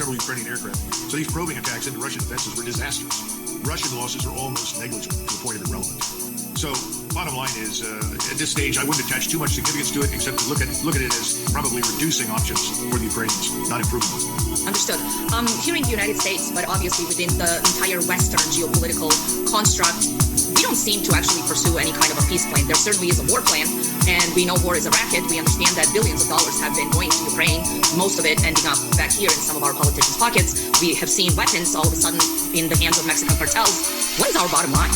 several Ukrainian aircraft. So these probing attacks into Russian defenses were disastrous. Russian losses are almost negligible to the point of irrelevant. So bottom line is, at this stage, I wouldn't attach too much significance to it, except to look at it as probably reducing options for the Ukrainians, not improving them. Understood. Here in the United States, but obviously within the entire Western geopolitical construct, we don't seem to actually pursue any kind of a peace plan. There certainly is a war plan, and we know war is a racket. We understand that billions of dollars have been going to Ukraine, most of it ending up back here in some of our politicians' pockets. We have seen weapons all of a sudden in the hands of Mexican cartels. What is our bottom line?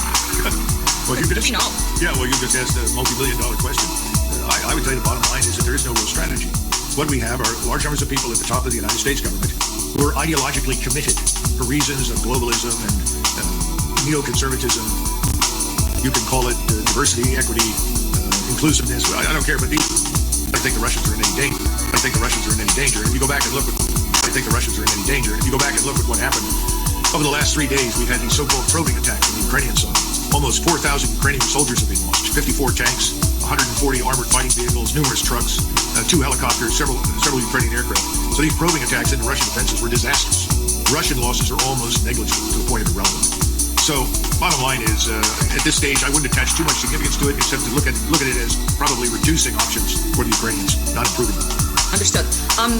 Well, you just asked a multi-billion-dollar question. I would say the bottom line is that there is no real strategy. What we have are large numbers of people at the top of the United States government who are ideologically committed for reasons of globalism and neoconservatism. You can call it diversity, equity, inclusiveness. I don't care, but I don't think the Russians are in any danger. I don't think the Russians are in any danger. If you go back and look at what happened over the last 3 days, we've had these so-called probing attacks on the Ukrainian side. Almost 4,000 Ukrainian soldiers have been lost, 54 tanks, 140 armored fighting vehicles, numerous trucks, 2 helicopters, several Ukrainian aircraft. So these probing attacks into Russian defenses were disastrous. Russian losses are almost negligible to the point of irrelevant. So bottom line is, at this stage, I wouldn't attach too much significance to it, except to look at it as probably reducing options for the Ukrainians, not improving them. Understood.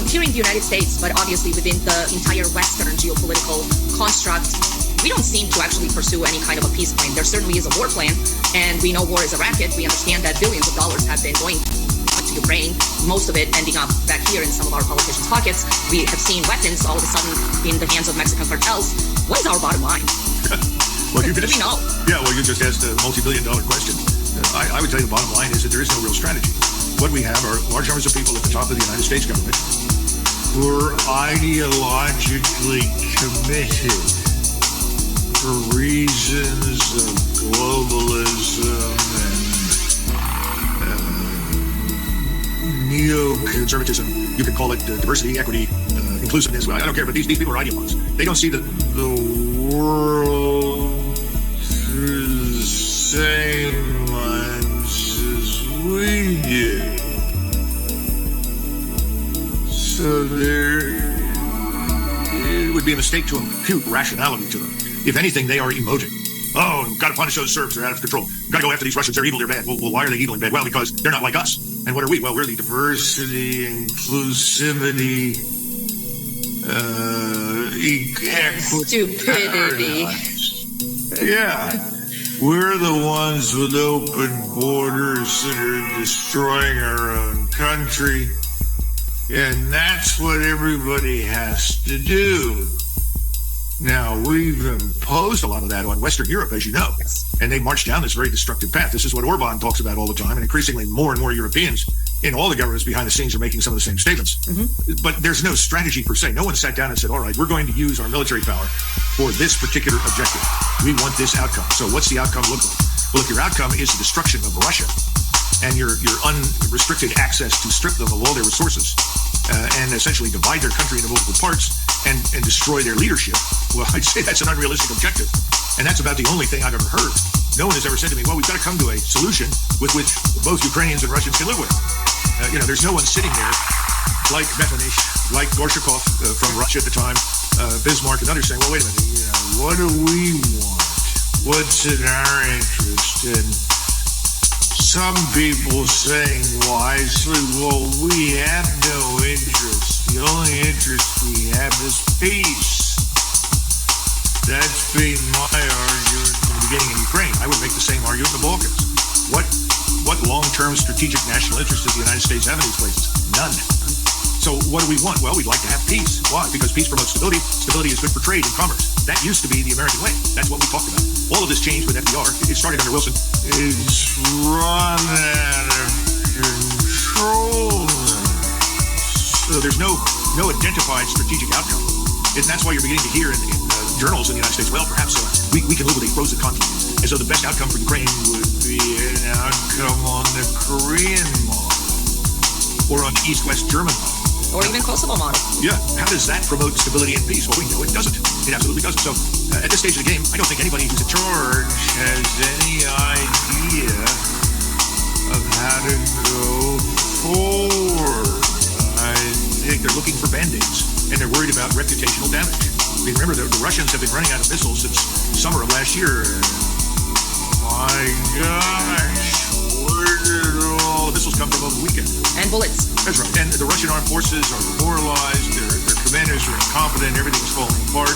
Here in the United States, but obviously within the entire Western geopolitical construct, we don't seem to actually pursue any kind of a peace plan. There certainly is a war plan, and we know war is a racket. We understand that billions of dollars have been going to Ukraine, most of it ending up back here in some of our politicians' pockets. We have seen weapons all of a sudden in the hands of Mexican cartels. What is our bottom line? Well, you just asked a multi-billion-dollar question. I would tell you the bottom line is that there is no real strategy. What we have are large numbers of people at the top of the United States government who are ideologically committed for reasons of globalism and neoconservatism. You can call it diversity, equity, inclusiveness. I don't care, but these people are ideologues. They don't see the world through the same lens as we do. So it would be a mistake to impute rationality to them. If anything, they are emoting. Oh, got to punish those Serbs. They're out of control. Got to go after these Russians. They're evil. They're bad. Well, why are they evil and bad? Well, because they're not like us. And what are we? Well, we're the diversity, inclusivity, stupidity. Yeah. We're the ones with open borders that are destroying our own country. And that's what everybody has to do. Now, we've imposed a lot of that on Western Europe, as you know, and they marched down this very destructive path. This is what Orban talks about all the time, and increasingly more and more Europeans in all the governments behind the scenes are making some of the same statements. Mm-hmm. But there's no strategy per se. No one sat down and said, all right, we're going to use our military power for this particular objective. We want this outcome. So what's the outcome look like? Well, if your outcome is the destruction of Russia and your unrestricted access to strip them of all their resources and essentially divide their country into multiple parts and destroy their leadership, well, I'd say that's an unrealistic objective. And that's about the only thing I've ever heard. No one has ever said to me, well, we've got to come to a solution with which both Ukrainians and Russians can live with. There's no one sitting there like Metternich, like Gorshakov from Russia at the time, Bismarck and others saying, well, wait a minute, what do we want? What's in our interest? And some people saying wisely, well, we have no interest. The only interest we have is peace. That's been my argument from the beginning in Ukraine. I would make the same argument in the Balkans. What long-term strategic national interest does the United States have in these places? None. So what do we want? Well, we'd like to have peace. Why? Because peace promotes stability. Stability is good for trade and commerce. That used to be the American way. That's what we talked about. All of this changed with FDR. It started under Wilson. It's run out of control. So there's no identified strategic outcome. And that's why you're beginning to hear in journals in the United States, well, perhaps we can live with a frozen conflict. And so the best outcome for Ukraine would be an outcome on the Korean model or on the East-West German model. Or even Kosovo model. Yeah. How does that promote stability and peace? Well, we know it doesn't. It absolutely doesn't. So at this stage of the game, I don't think anybody who's in charge has any idea of how to go forward. I think they're looking for Band-Aids. and they're worried about reputational damage. I mean, remember, the Russians have been running out of missiles since summer of last year. My gosh, where did all The missiles come from over the weekend. And bullets. That's right. And the Russian armed forces are demoralized, their commanders are incompetent, everything's falling apart,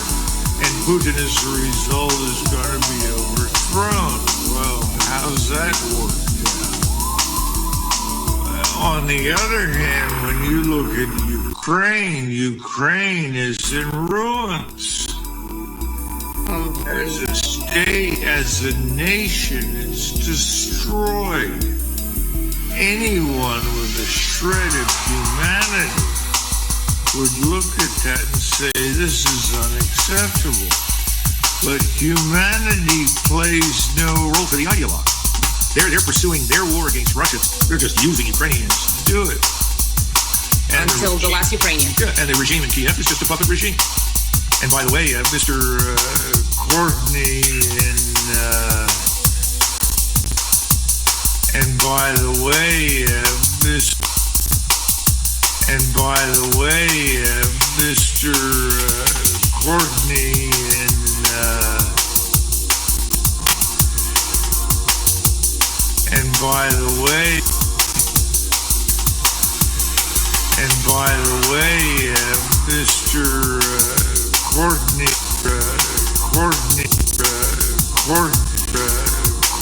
and Putin as a result is going to be overthrown? Well, how's that work out? On the other hand, when you look at Ukraine is in ruins. As a state, as a nation, it's destroyed. Anyone with a shred of humanity would look at that and say, this is unacceptable. But humanity plays no role for the ideologue. They're pursuing their war against Russia. They're just using Ukrainians to do it. And until the last Ukrainian. Yeah, and the regime in Kiev is just a puppet regime. And by the way, Mr. Courtney and by the way, Mr. Courtney and by the way, Mr.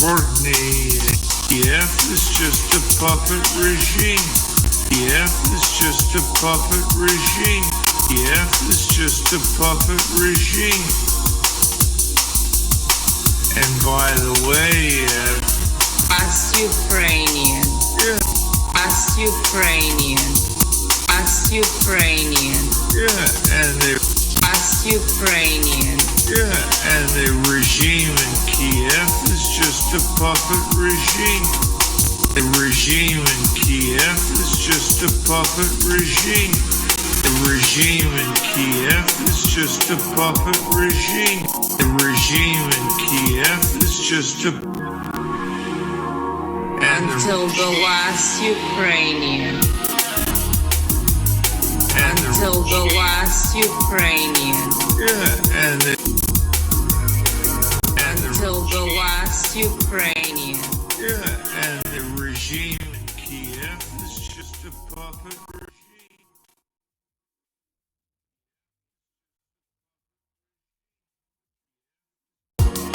Courtney Kiev is just a puppet regime. Kiev is just a puppet regime. Kiev is just a puppet regime. And by the way, as Ukrainian, and the regime in Kiev is just a puppet regime. The regime in Kiev is just a puppet regime. The regime in Kiev is just a puppet regime. The regime in Kiev is just a... Until the last Ukrainian. Until the last Ukrainian. Until the last Ukrainian. And the regime in Kiev is just a puppet.